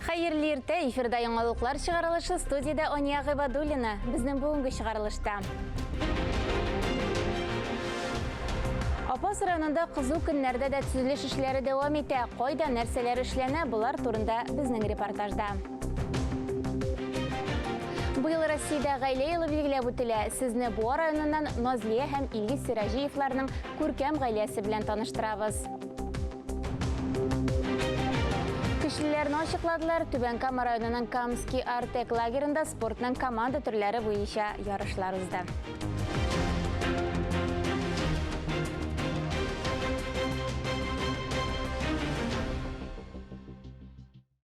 Хайырлы ирте, эфирда яңалыклар чыгарылышы, студияда Ония Гыйбадуллина. Безнең бүгенге чыгарылышта. Апас районында кызу көннәрдә дә төзелеш эшләре дәвам итә. Кайда нәрсәләр эшләнә, булар турында безнең репортажда. Быел Россиядә гаилә елы билгеләп үтелә. Сезне бу районыннан Назлия һәм Илгиз Сиражиевларның күркәм гаиләсе белән таныштырабыз. Кешеләрне ачыкладылар. Түбән Кама районының Камский Артек лагерында спортның команда төрләре буенча ярышлар узды.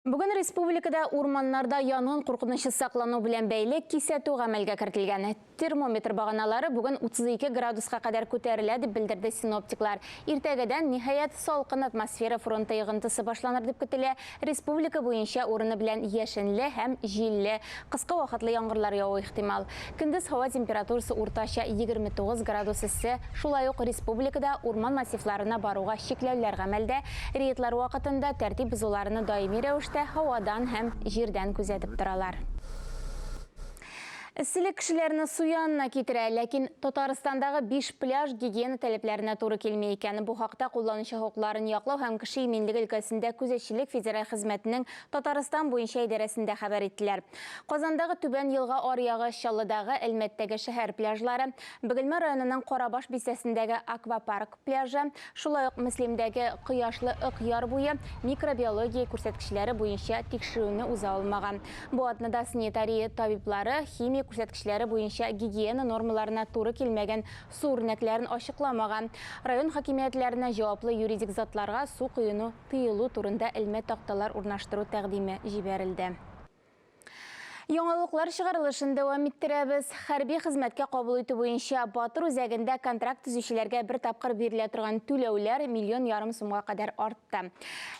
Бүген республикада урманнарда янгын куркынычы саклану белән бәйле кисәтү гамәлгә кертелгән. Термометр баганалары бүген 32 градуска кадәр күтәрелә дип белдерде синоптиклар. Иртәгәдән ниһаять салкын атмосфера фронты йогынтысы башланыр дип көтелә. Республика буенча урыны белән яшенле һәм җилле, кыска вакытлы яңгырлар яву ихтимал. Көндез һава температурасы уртача 29 градус исә. Шулай ук республикада урман массивларына баруга чикләүләр гамәлдә. Рейдлар вакытында тәртип бозуларны даими рәвештә һавадан һәм җирдән күзәтеп торалар. Эсселек кешеләрне суянна китерә, ләкин Татарстандагы 5 пляж гигиена таләпләренә туры килмәй икән. Бу хакта кулланучы хокукларын яклау һәм кеше иминлеге өлкәсендә күзәтчелек федераль хезмәтенең Татарстан буенча идарәсендә хәбәр иттеләр. Казандагы Түбән елга аръягы, Чаллыдагы, Әлмәттәге шәһәр пляжлары, Бөгелмә районының Карабаш бистәсендәге аквапарк пляжы, шулай ук Мөслимдәге Кояшлы ык яр буе микробиология күрсәткечләре буенча тикшерүне уза алмаган. Бу атнада санитария табиблары химия күрсәткечләре буенча гигиена нормаларына туры килмәгән су үрнәкләрен ачыкламаган. Район хакимиятләренә җаваплы юридик затларга су коену тыелу турында элмә такталар урнаштыру тәкъдиме җибәрелде. Яңалыклар чыгарылышын дәвам иттерәбез. Хәрби хезмәткә кабул итү буенча Батыр үзәгендә контракт төзүчеләргә бер тапкыр бирелә торган түләүләр 1,5 миллион сумга кадәр артты.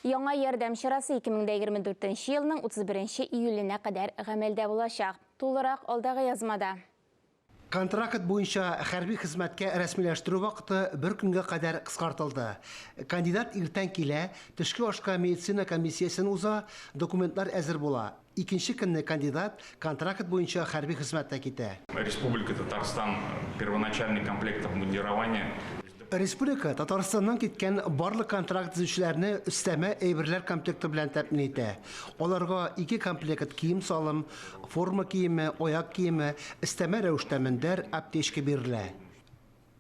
Яңа ярдәм чарасы 2024 елның 31 июленә кадәр гамәлдә булачак. Тулырак алдагы язмада. Контракт буенча хәрби хезмәткә рәсмиләштерү вакыты бер көнгә кадәр кыскартылды. Кандидат иртән килә, төшке ашка медицина комиссиясен уза, документлар әзер була. Икенче көнне кандидат контракт буенча хәрби хезмәткә китә. Республика Татарстан первоначальный комплект обмундирования. Республика Татарстаннан киткән барлык контракт төзүчеләрне өстәмә әйберләр комплекты белән тәэмин итә. Аларга 2 комплект кием салым, форма киеме, аяк киеме, өстәмә рәвештә мендәр, аптечка бирелә.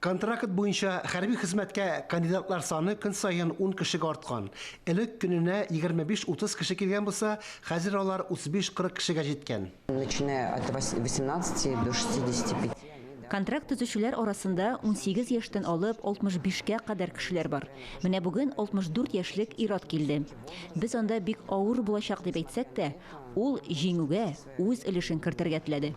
Контракт буенча хәрби хезмәткә кандидатлар саны көн саен 10 кешегә арткан. Элек көненә 25-30 кеше килгән булса, хәзер алар 35-40 кешегә җиткән. Начиная от 18 до 65. Контракт төзүчеләр арасында 18 яшьтән алып 65-кә кадәр кешеләр бар. Менә бүген 64 яшьлек ир-ат килде. Без анда бик авыр булачак дип әйтсәк тә, ул җиңүгә үз өлешен кертергә теләде.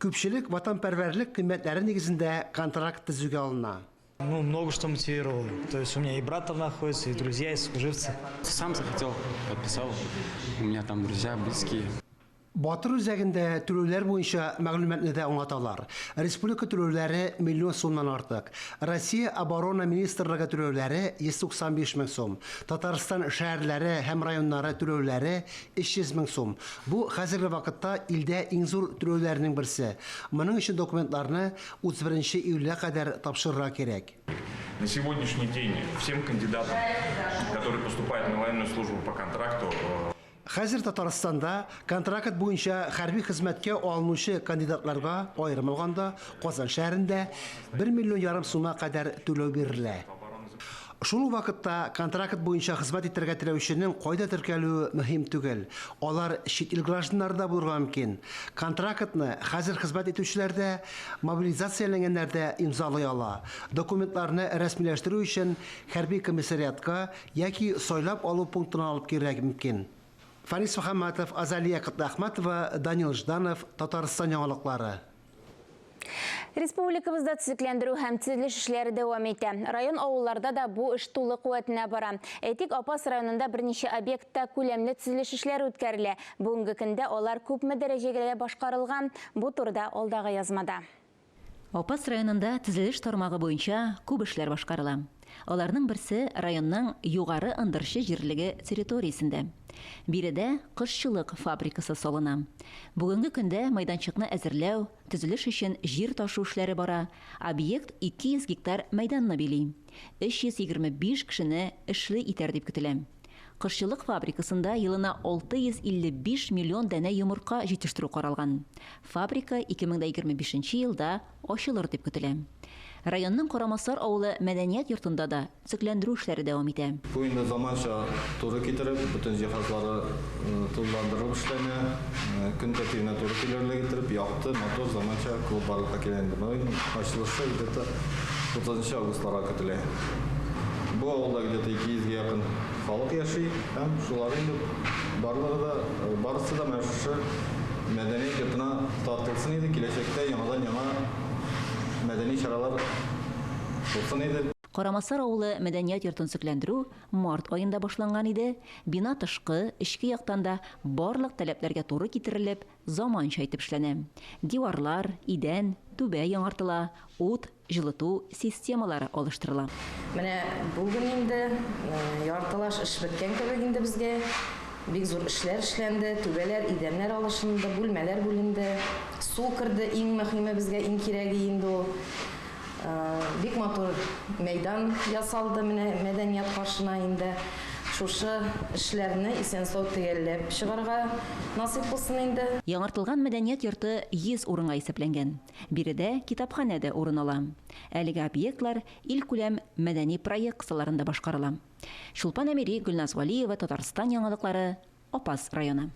Күпчелек ватанпәрвәрлек кыйммәтләре нигезендә контракт төзүгә алына. Много что мотивировало. То есть у меня и брат там находится, и друзья, и служивцы. Сам захотел, подписал. У меня там друзья, близкие. Батыр үзәгендә түләүләр буенча мәгълүматны да аңлаталар. Республика түләүләре 1 миллион сумнан артык. Россия оборона министрлыгы түләүләре 195 мең сум. Татарстан шәһәрләре һәм районнары түләүләре 300 мең сум. Бу хәзерге вакытта илдә иң зур түләүләрнең берсе. Моның өчен документларны 31 июльгә кадәр тапшырырга кирәк. На сегодняшний день всем кандидатам, которые поступают на военную службу по контракту, Хәзер Татарстанда контракт буенча хәрби хезмәткә алынучы кандидатларга аерым алганда Казан шәһәрендә 1,5 миллион сумга кадәр түләү бирелә. Шул вакытта контракт буенча хезмәт итәргә теләүченең кайда теркәлүе мөһим түгел. Алар чит ил гражданнары булырга мөмкин. Контрактны хәзер хезмәт итүчеләр дә, мобилизацияләнгәннәр дә имзалый ала. Документларны рәсмиләштерү өчен хәрби комиссариатка яки сайлап алу пунктына алып килергә мөмкин. Фарис Мөхәммәтов, Азалия Кытахматова, Данил Жданов, Татарстан яңалыклары. Республикабызда төзекләндерү һәм төзелеш эшләре дәвам итә. Район авылларда да бу эш тулы куәтенә бара. Әйтик, Апас районында берничә объектта күләмле төзелеш эшләре үткәрелә. Бүгенге көндә алар күпме дәрәҗәгә башкарылган. Бу турыда алдагы язмада. Апас районында төзелеш тармагы буенча күп эшләр башкарыла. Аларның берсе районның югары ындырчы җирлеге территориясендә. Биредә кышчылык фабрикасы салына. Бүгенге көндә майданчыкны әзерләү, төзелеш өчен җир ташу эшләре бара. Объект 200 гектар мәйданны били. 325 кешене эшле итәр дип көтелә. Кышчылык фабрикасында елына 655 миллион дәнә йомырка җитештерү каралган. Фабрика 2025 елда ачылыр дип көтелә. Районның Карамасар авылы мәдәният йортында да төзекләндерү эшләре дәвам итә. Бу инде заманча туры китереп, бүтән җиһазлары тулландырылып эшләнә, көн тәртибенә туры килерлек итеп, якты, мотор заманча клуб барлыкка килгән. Ачылышы где-то 30 августларга көтелә. Бу авылда где-то 200 га якын халык яши, һәм шулар инде барысы да мәшһүр мәдәният йортына тартылсын иде, киләчәктә яңа мәдәни чаралар булсын иде. Карамасар авылы мәдәният йортын төзекләндерү март аенда башланган иде. Бина тышкы, эчке яктан да барлык таләпләргә туры китерелеп, заманча итеп эшләнә. Диварлар, идән, түбә яңартыла, ут, жылыту системалары алыштырыла. Менә бүген инде яртылаш эш беткән кебек инде безгә. Бик зур эшләр эшләнде, түбәләр, идәннәр алышынды, бүлмәләр бүленде. Су кирде, иң мөһиме безгә иң кирәге инде ул. Бик матур мәйдан ясалды менә мәдәният каршына инде. Шушы эшләрне исән-сау төгәлләп чыгарга насыйп булсын инде. Яңартылган мәдәният йорты 100 урынга исәпләнгән. Биредә китапханә дә урын ала. Әлеге объектлар илкүләм мәдәни проекцияларында башкарыла. Шулпан Әмири, Гөлназ Валиева, Татарстан яңалыклары, Апас районы.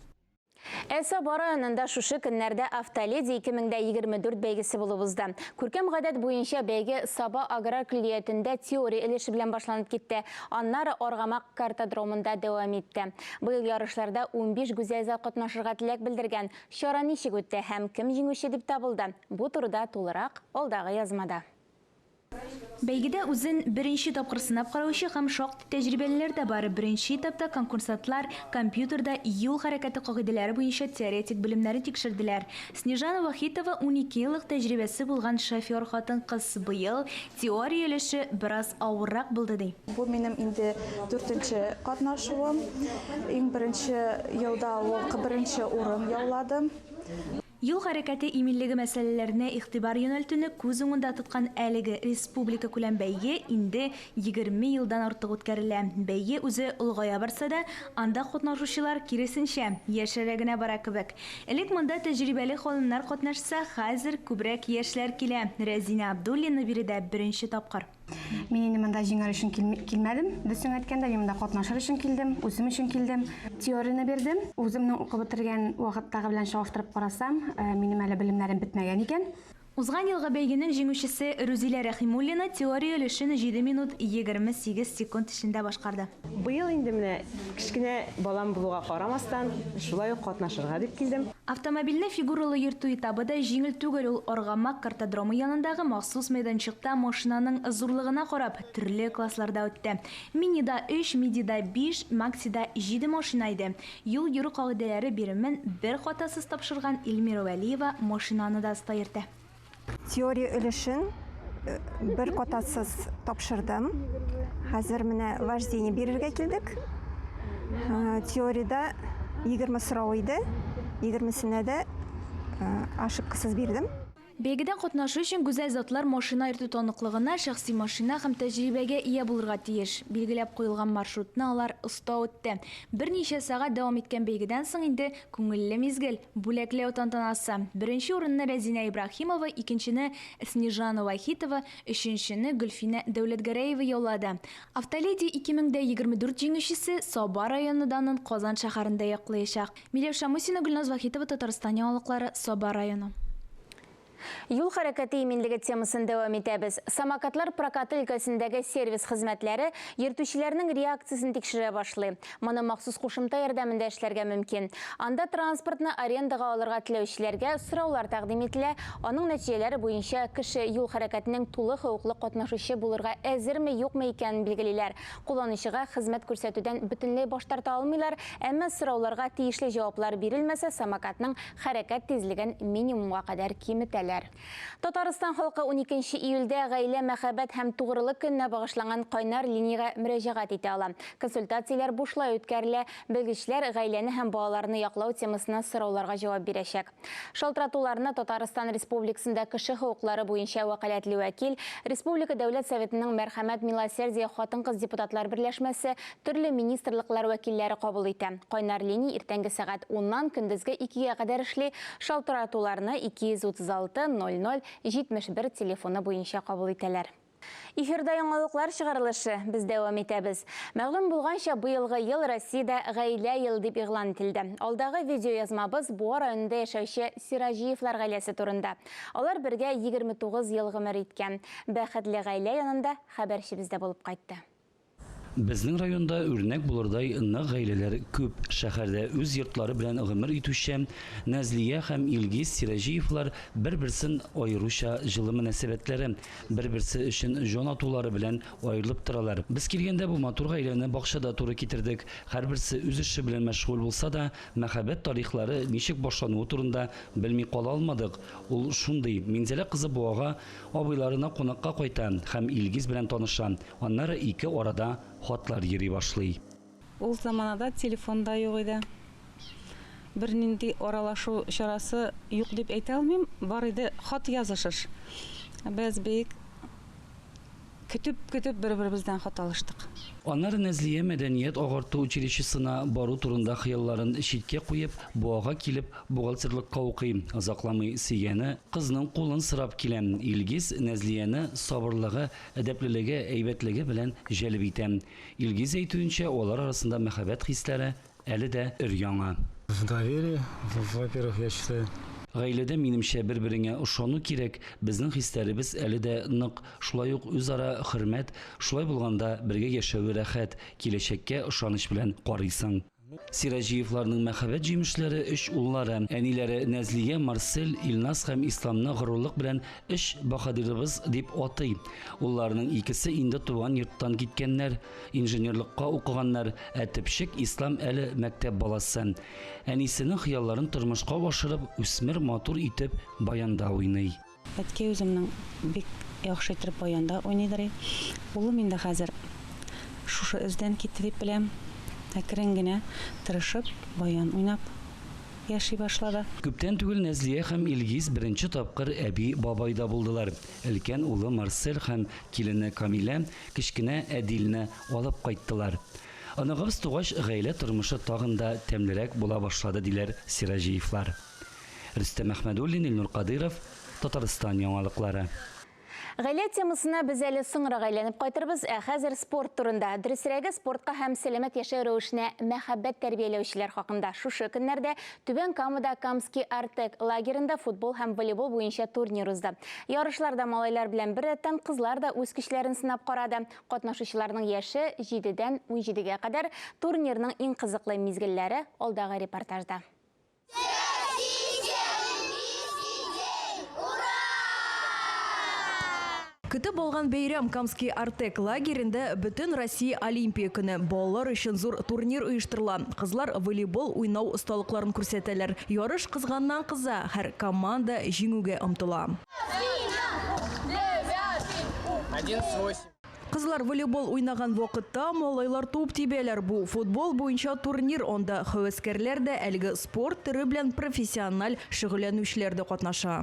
Саба районында шушы көннәрдә Автоледи 2024 бәйгесе булып узды. Күркәм гадәт буенча бәйге Саба аграр көллиятендә теория өлеше белән башланып китте. Аннары Аргамак картодромында дәвам итте. Быел ярышларда 15 гүзәл зат катнашырга теләк белдергән. Чара ничек үтте һәм кем җиңүче дип табылды? Бу турыда тулырак алдагы язмада. Бәйгедә үзен беренче тапкыр сынап караучы һәм шактый тәҗрибәлеләр дә бар. Беренче этапта конкурсантлар компьютерда юл хәрәкәте кагыйдәләре буенча теоретик белемнәрен тикшерделәр. Снежана Вахитова 12 еллык тәҗрибәсе булган шофер хатын-кыз быел теория өлеше бераз авыррак булды ди. Бу минем инде 4нче катнашуым. Иң беренче елда беренче урын яуладым. Юл хәрәкәте иминлеге мәсьәләләренә игътибар юнәлтүне күз уңында тоткан әлеге республика күләм бәйге инде 20 елдан артык үткәрелә. Бәйге үзе улгая барса да, анда катнашучылар киресенчә яшәрә генә бара кебек. Элек монда тәҗрибәле ханымнар катнашса, хәзер күбрәк яшьләр килә. Рәзинә Абдуллина биредә беренче тапкыр. Мин инде монда җиңәр өчен килмәдем. Дөресен әйткәндә, мин монда катнашыр өчен килдем, үзем өчен килдем. Теорияны бирдем. Үземнең укып бетергән вакыттагы белән чагыштырып карасам, минем әле белемнәрем бетмәгән икән. Узган елгы бәйгенең җиңүчесе Рузилә Рәхимуллина теория өлешен 7 минут 28 секунд эчендә башкарды. Быел инде менә кичкенә балам булуга карамастан, шулай ук катнашырга дип килдем. Автомобильне фигуралы йөртү этабы да җиңел түгел. Ул Аргамак картодромы янындагы махсус мәйданчыкта машинаның зурлыгына карап төрле классларда үтте. Минида 3, Мидида 5, Максида 7 машина иде. Юл йөрү кагыйдәләре биремен бер хатасыз тапшырган Илмира Вәлиева машинаны да стаиртә. Теория өлешен бер катасыз тапшырдым. Хәзер менә вождение бирергә килдек. Теориядә 20 сорау иде. 20-сенә дә ошибкасыз бирдем. Бәйгедә катнашу өчен гүзәл затлар машина йөртү таныклыгына, шәхси машина һәм тәҗрибәгә ия булырга тиеш. Билгеләп куелган маршрутны алар оста үтте. Берничә сагать дәвам иткән бәйгедән соң инде күңелле мизгел, бүләкләү тантанасы. Беренче урынны Рәзинә Ибрахимова, икенчене Снежана Вахитова, өченчене Гөлфинә Дәүләтгәрәева яулады. Автоледи 2024 җиңүчесе Саба районыннан Казан шәһәрендә яклаячак. Миләүшә Мусина, Гөлназ Вахитова, Татарстан яңалыклары, Саба районы. Юл хәрәкәте иминлеге темасын дәвам итәбез. Самокатлар прокаты өлкәсендәге сервис хезмәтләре йөртүчеләрнең реакциясын тикшерә башлый. Моны махсус кушымта ярдәмендә эшләргә мөмкин. Анда транспортны арендага алырга теләүчеләргә сораулар тәкъдим ителә. Аның нәтиҗәләре буенча кеше юл хәрәкәтенең тулы хокуклы катнашучы булырга әзерме, юкмы икәнен билгелиләр. Кулланучыга хезмәт күрсәтүдән бөтенләй баш тарта алмыйлар, әмма сорауларга тиешле җаваплар бирелмәсә, самокатның хәрәкәт тизлеген минимумга кадәр киметәләр. итәләр. Татарстан халкы 12 июльдә гаилә, мәхәббәт һәм тугрылык көненә багышланган кайнар линияга мөрәҗәгать итә ала. Консультацияләр бушлай үткәрелә, белгечләр гаиләне һәм балаларны яклау темасына сорауларга җавап бирәчәк. Шалтыратуларны Татарстан Республикасында кеше хукуклары буенча вәкаләтле вәкил, Республика Дәүләт Советының мәрхәмәт, милосердие, хатын-кыз депутатлар берләшмәсе, төрле министрлыклар вәкилләре кабул итә. Кайнар линия иртәнге сәгать 10-нан көндезге 2-гә кадәр эшли. Шалтыратуларны 236-00-71 телефоны буенча кабул итәләр. Эфирда яңалыклар чыгарылышы, без дәвам итәбез. Мәгълүм булганча, быелгы ел Россиядә гаилә ел дип игълан ителде. Алдагы видеоязмабыз Буа районында яшәүче Сиражиевлар гаиләсе турында. Алар бергә 29 ел гомер иткән. Бәхетле гаилә янында хәбәрчебездә булып кайтты. Безнең районда үрнәк булырдай нык гаиләләр күп. Шәһәрдә үз йортлары белән гомер итүче Нәзлия һәм Илгиз Сиражиевлар бер-берсен аеруча җылы мөнәсәбәтләре, бер-берсе өчен җан атулары белән аерылып торалар. Без килгәндә бу матур гаиләне бакчада туры китердек. Һәрберсе үз эше белән мәшгуль булса да, мәхәббәт тарихлары ничек башлануы турында белми кала алмадык. Ул шундый: Минзәлә кызы Буага абыйларына кунакка кайта һәм Илгиз белән таныша. Аннары ике арада хатлар йөри башлый. Ул заманада телефонда юк иде. Бер нинди аралашу чарасы юк дип әйтә алмыйм, бар иде хат язышыш. Без бик көтүп бер-беребездән хат алыштык. Аннары Нәзлия мәдәният агарту училищесына бару турында хыялларын читкә куеп, Буага килеп, бухгалтерлыкка укый. Озакламый сөйгәне кызның кулын сырап килә. Илгиз Нәзлияне сабырлыгы, әдәплелеге, әйбәтлеге белән җәлеп итә. Илгиз әйтүенчә, алар арасында мәхәббәт хисләре әле дә өр-яңа. Доверие, во-первых, я считаю. Гаиләдә минемчә бер-береңә ышану кирәк. Безнең хисләребез әле дә нык. Шулай ук үзара хөрмәт, шулай булганда бергә яшәү рәхәт, киләчәккә ышаныч белән карыйсың. Сиражиевларның мәхәббәт җимешләре 3 уллары, әниләре Нәзлия, Марсель, Илназ һәм Исламны горурлык белән 3 баһадирыбыз дип атый. Улларның икесе инде туган йорттан киткәннәр, инженерлыкка укыганнар, төпчек Ислам әле мәктәп баласы. Әнисенең хыялларын тормышка ашырып, үсмер матур итеп баянда уйный. Әткәй үземнең бик яхшы итеп баянда уйныйдыр. Улым инде хәзер шушы эздән китте дип беләм. Әкрен генә тырышып, баян уйнап яши башлады. Күптән түгел Нәзлия һәм Илгиз беренче тапкыр әби-бабайда булдылар. Өлкән улы Марсель һәм килене Камилә кечкенә Әдилне алып кайттылар. Аныгыз тугач, гаилә тормышы тагын да тәмлерәк була башлады, диләр Сиражиевлар. Рөстәм Әхмәдуллин, Илнур Кадыров, Татарстан яңалыклары. Гаилә темасына без әле соңрак әйләнеп кайтырбыз, хәзер спорт турында. Дөресрәге, спортка һәм сәламәт яшәү рәвешенә мәхәббәт тәрбияләүчеләр хакында. Шушы көннәрдә Түбән Камада Камский Артек лагерында футбол һәм волейбол буенча турнир узды. Ярышларда малайлар белән бер рәттән кызлар да үз көчләрен сынап карады. Катнашучыларның яше 7-дән 17-гә кадәр. Турнирның иң кызыклы мизгелләре алдагы репортажда. Көтіп болған бәйрәм Камский Артек лагерінде бүтін Россия Олимпия көне балалар өчен зур турнир оештырыла. Кызлар волейбол уйнау осталыкларын күрсәтәләр. Ярыш кызганнан кыза, һәр команда җиңүгә омтыла. Кызлар волейбол уйнаган вакытта малайлар туп тибәләр. Бу футбол буенча турнир, онда хәвәскәрләр дә әлеге спорт төре белән профессиональ шөгыльләнүчеләр дә катнаша.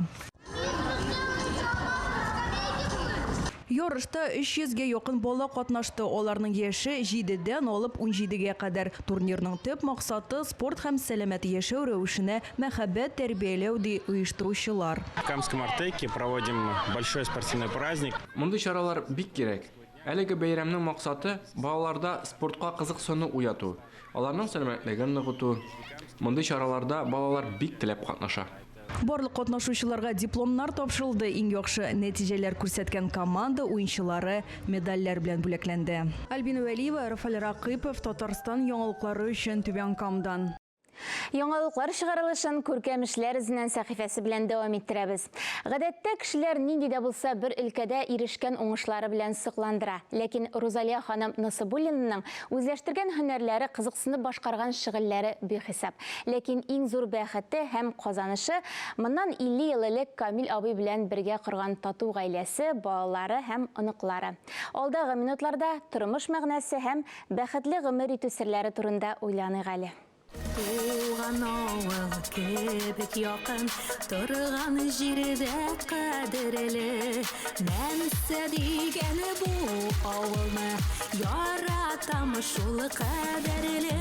Ярышта 300-гә якын бала катнашты. Аларның яше 7-дән алып 17-гә кадәр. Турнирның төп максаты спорт һәм сәламәт яшәү рәвешенә мәхәббәт тәрбияләү ди оештыручылар. В Камском Артеке проводим большой спортивный праздник. Мондый чаралар бик кирәк. Әлеге бәйрәмнең максаты балаларда спортка кызыксыну уяту, аларның сәламәтлеген ныгыту. Мондый чараларда балалар бик теләп катнаша. Барлык катнашучыларга дипломнар тапшырылды. Иң яхшы нәтиҗәләр күрсәткән команда уенчылары медальләр белән бүләкләнде. Альбина Вәлиева, Рафаль Ракыпов, Татарстан яңалыклары өчен Түбән Камадан. Яңалыклар чыгарылышын күркәм эшләр эзеннән сәхифәсе белән дәвам иттерәбез. Гадәттә кешеләр нинди дә булса бер өлкәдә ирешкән уңышлары белән сокландыра. Ләкин Розалия ханым Насыбуллинаның үзләштергән һөнәрләре, кызыксынып башкарган шөгыльләре бихисап. Ләкин иң зур бәхете һәм казанышы моннан 50 ел элек Камил абый белән бергә корган тату гаиләсе, балалары һәм оныклары. Алдагы минутларда тормыш мәгънәсе һәм бәхетле гомер итү серләре турында уйланыйк әле. Туған ауыл кебек якын, торган җирдә кадерле. Нәрсә дигәне бу авылны, яратам шул кадерле.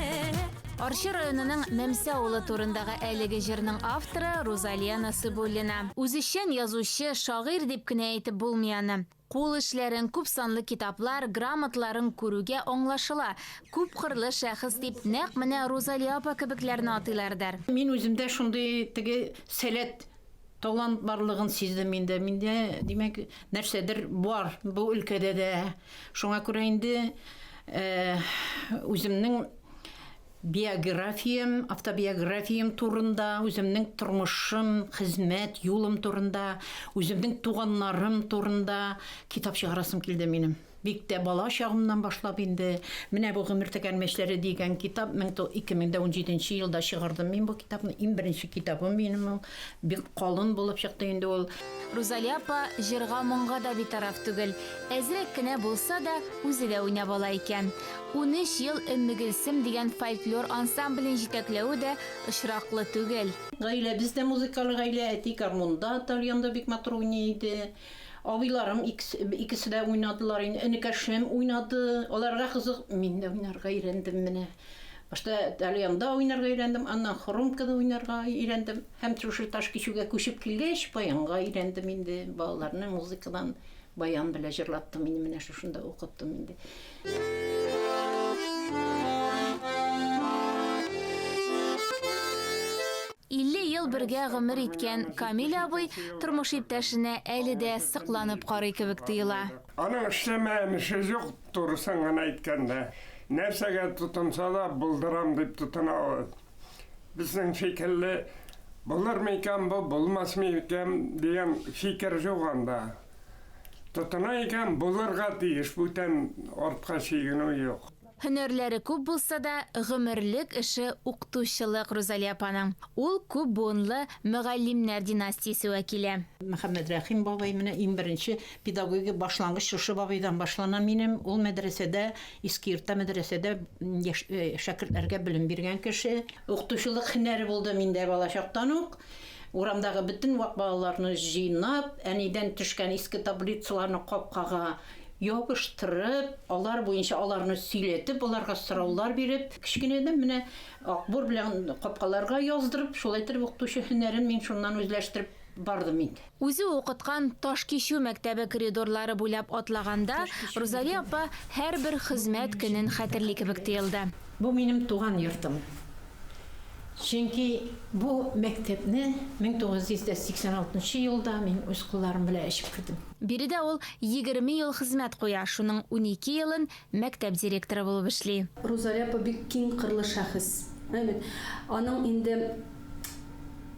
Арча районының Мәмсә авылы турындагы әлеге җырның авторы Розалия Насыбуллина. Үзешчән язучы, шагыйрь дип кенә әйтеп булмый. Кул эшләрен, күп санлы китаплар, грамотларын күрүгә аңлашыла. Күп кырлы шәхес дип нәкъ менә Розалия апа кебекләрне атыйлардар. Мин үземдә шундый теге сәләт талант барлыгын сиздем инде. Миндә, димәк, нәрсәдер бар бу өлкәдә дә. Шуңа күрә инде үземнең биографиям, автобиографиям турында, үземнең тормышым, хезмәт юлым турында, үземнең туганнарым турында китап чыгарасым килде минем. Бик тә бала чагымнан башлап инде. Менә бу гомер тәгәрмәчләре дигән китап 2017 елда чыгардым мин бу китапны. Иң беренче китабым минем. Бик калын булып чыкты инде ул. Розалия апа җырга моңга да битараф түгел. Әзрәк кенә булса да үзе дә уйнап ала икән. 13 ел Өммегелсем дигән фольклор ансамблен җитәкләүе дә очраклы түгел. Гаилә бездә музыкаль гаилә, әти гармунда, тальянда бик матур уйный иде. Абыйларым икесе дә уйнадылар инде. Энекәшем уйнады. Аларга кызык, мин дә уйнарга өйрәндем менә. Башта тальянда уйнарга өйрәндем, аннан хромкада уйнарга өйрәндем. Һәм шушы Ташкичүгә күчеп килгәч, баянга өйрәндем инде. Балаларны музыкадан баян белән җырлаттым инде, менә шушында укыттым инде. 50 ел бергә гомер иткән Камил абый тормыш иптәшенә әле дә сыкланып карый кебек тоела. Аның эшләмәмеше юк, турысын гына әйткәндә. Нәрсәгә тотынса да булдырам дип тотына ул. Безнең фикерле булырмы икән бу, булмасмы икән дигән фикер юк анда. Тотына икән булырга тиеш, бүтән артка чигенү юк. Һөнәрләре күп булса да, гомерлек эше укытучылык Розалия апаның. Ул күп буынлы мөгаллимнәр династиясе вәкиле. Мөхәммәд Рәхим бабай менә иң беренче педагогик башлангыч шушы бабайдан башлана минем. Ул мәдрәсәдә, Искирта мәдрәсәдә шәкертләргә белем биргән кеше. Укытучылык һөнәре булды миндә бала чактан ук. Урамдагы бөтен вак балаларны җыйнап, әнидән төшкән иске таблицаларны капкага ябыштырып, алар буенча аларны сөйләтеп, аларга сораулар биреп, кичкенәдән менә акбур белән капкаларга яздырып, шулай итеп укытучы һөнәрен мин шуннан үзләштереп бардым инде. Үзе укыткан Ташкичү мәктәбе коридорлары буйлап атлаганда, Розалия апа һәрбер хезмәт көнен хәтерли кебек тоелды. Бу минем туган йортым. Чөнки бу мәктәпне 1986 елда мин үз кулларым белән ачып кирдем. Биредә ул 20 ел хезмәт куя, шуның 12 елын мәктәп директоры булып эшли. Розалия апа бик киң кырлы шәхес. Аның инде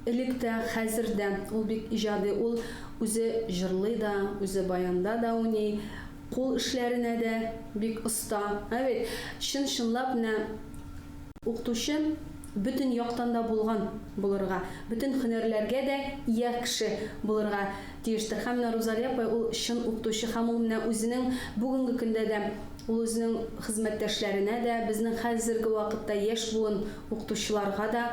электә, хәзердә ул бик иҗади, ул үзе җырлый да, үзе баянда да уйный, кул эшләренә дә бик оста. Чынлап менә укытучы bütün яктан да булган булырга, bütün һөнәрләргә дә ия кеше булырга тиештер. Һәм Розалия апа ул чын укытучы һәм ул менә үзенең бүгенге көндә дә ул үзенең хезмәттәшләренә дә, безнең хәзерге вакытта яшь буын укытучыларга да,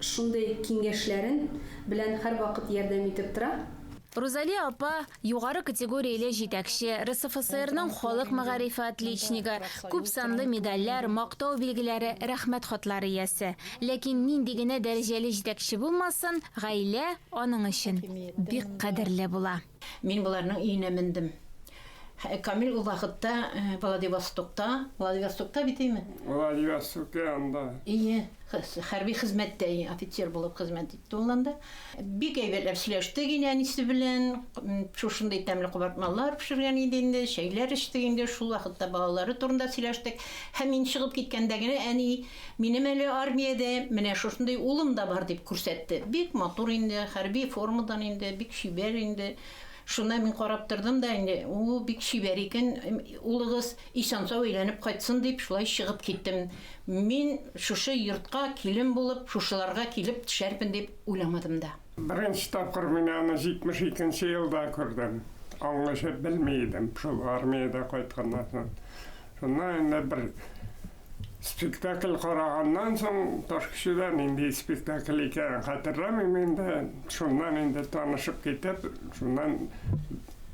шундый киңәшләрен белән һәр вакыт ярдәм итеп тора. Розалия апа югары категорияле җитәкче, РСФСРның халык мәгарифе отличнигы, күп санлы медальләр, мактау билгеләре, рәхмәт хатлары иясе. Ләкин нинди генә дәрәҗәле җитәкче булмасын, гаилә аның өчен бик кадерле була. Мин буларның өенә мендем. Камил ул вакытта Владивостокта битеме? Владивостокта анда. Ие, хәрби хезмәттә офицер булып хезмәт итте ул анда. Бик әйбәтләп сөйләштек әнисе белән, шушындай тәмле кабартмалар пешергән иде инде, чәйләр эчтек инде, шул вакытта балалары турында сөйләштек. Һәм мин чыгып киткәндә генә әни минем әле армиядә, менә шушындай улым да бар дип күрсәтте. Бик матур инде, хәрби формадан инде, бик шибәр инде. Шуна мин карап тордым да инде, ул бик шибәр икән, улыгыз исән-сау әйләнеп кайтсын дип шулай чыгып киттем. Мин шушы йортка килен булып, шушыларга килеп төшәрмен дип уйламадым да. Беренче тапкыр мин аны 72нче елда күрдем. Аңлашып белмәйдем, шул армиядә кайтканнан соң. Шуннан инде бер спектакль караганнан соң Ташкентдан инде спектакль икән хәтерламыйм инде. Шуннан инде танышып китеп, шуннан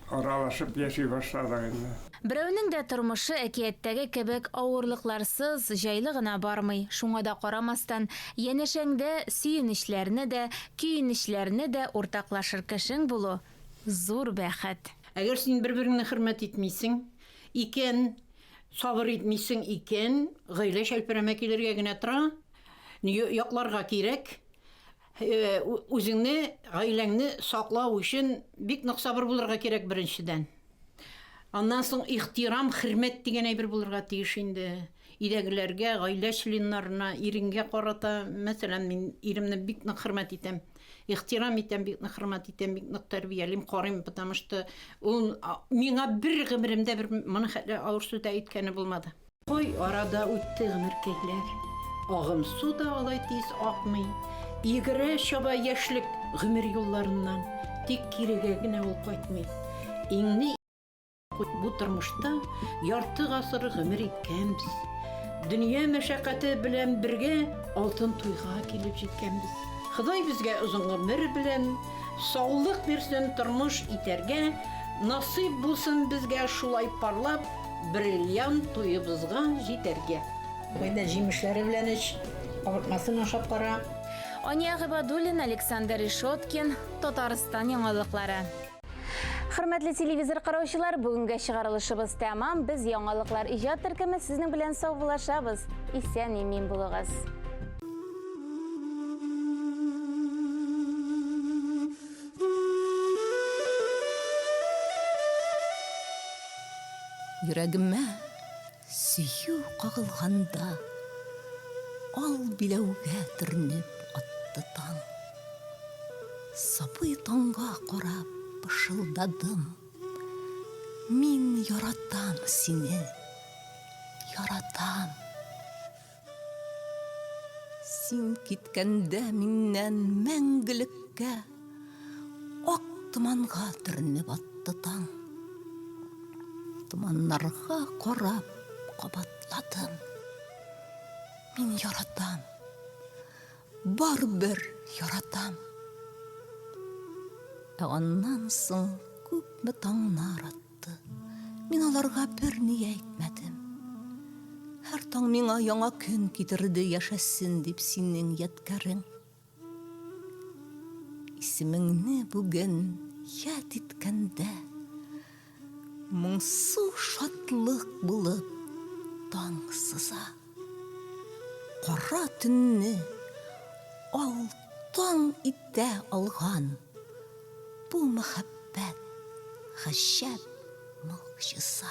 аралашып яши башладык инде. Берәүнең дә тормышы әкияттәге кебек авырлыкларсыз, җайлы гына бармый. Шуңа да карамастан, янәшәңдә сөенечләрне дә, көенечләрне дә уртаклашыр кешең булу зур бәхет. Әгәр син бер-береңне хөрмәт итмисең икән, сабыр итмисең икән, гаилә шәлпәрәмә килергә генә тора, якларга кирәк. Үзеңне, гаиләңне саклау өчен бик нык сабыр булырга кирәк беренчедән. Аннан соң ихтирам, хөрмәт дигән әйбер булырга тиеш инде. Өйдәгеләргә, гаилә членнарына, иренгә карата, мәсәлән, мин иремне бик нык хөрмәт итәм. Ихтирам итәм, бик нык хөрмәт итәм, бик нык тәрбиялим, карыйм, потому что ул миңа бер гомеремдә бер моны хәтле авыр сүз әйткәне булмады. Кой арада үтте гомеркәйләр. Агым су да алай тиз акмый. Игере чаба яшьлек гомер юлларыннан, тик кирегә генә ул кайтмый. Иңне бу тормышта ярты гасыр гомер иткәнбез. Дөнья мәшәкате белән бергә алтын туйга килеп җиткәнбез. Ходай безгә озын гомер белән саулык бирсен, тормыш итәргә, насыйп булсын безгә шулай парлап, бриллиант туйыбызга җитәргә. Кайда җимешләре белән авыртмасын ашап кара. Ания Гыйбадуллина, Александр Ишоткин, Татарстан яңалыклары. Хөрмәтле телевизор караучылар, бүгенге чыгарылышыбыз тәмам. Без яңалыклар иҗат төркеме сезнең белән саубуллашабыз. Исән-имин булыгыз. Йөрәгемә сөю кагылганда, ал биләүгә төрнеп атты таң. Сабый таңга карап пышылдадым. Мин яратам сине, яратам. Син киткәндә миннән мәңгелеккә ак томанга төрнеп атты таң. Томаннарга карап кабатладым. Мин яратам, барбер яратам. Аннан соң күпме таңнар атты. Мин аларга бер ни әйтмәдем. Һәр таң миңа яңа көн китерде яшәсен дип синең яткарың. Исемеңне бүген яд иткәндә, моңсу шатлык булып таң сыза. Кара төнне алтын итә алган бу мәхәббәт гаҗәп могҗиза.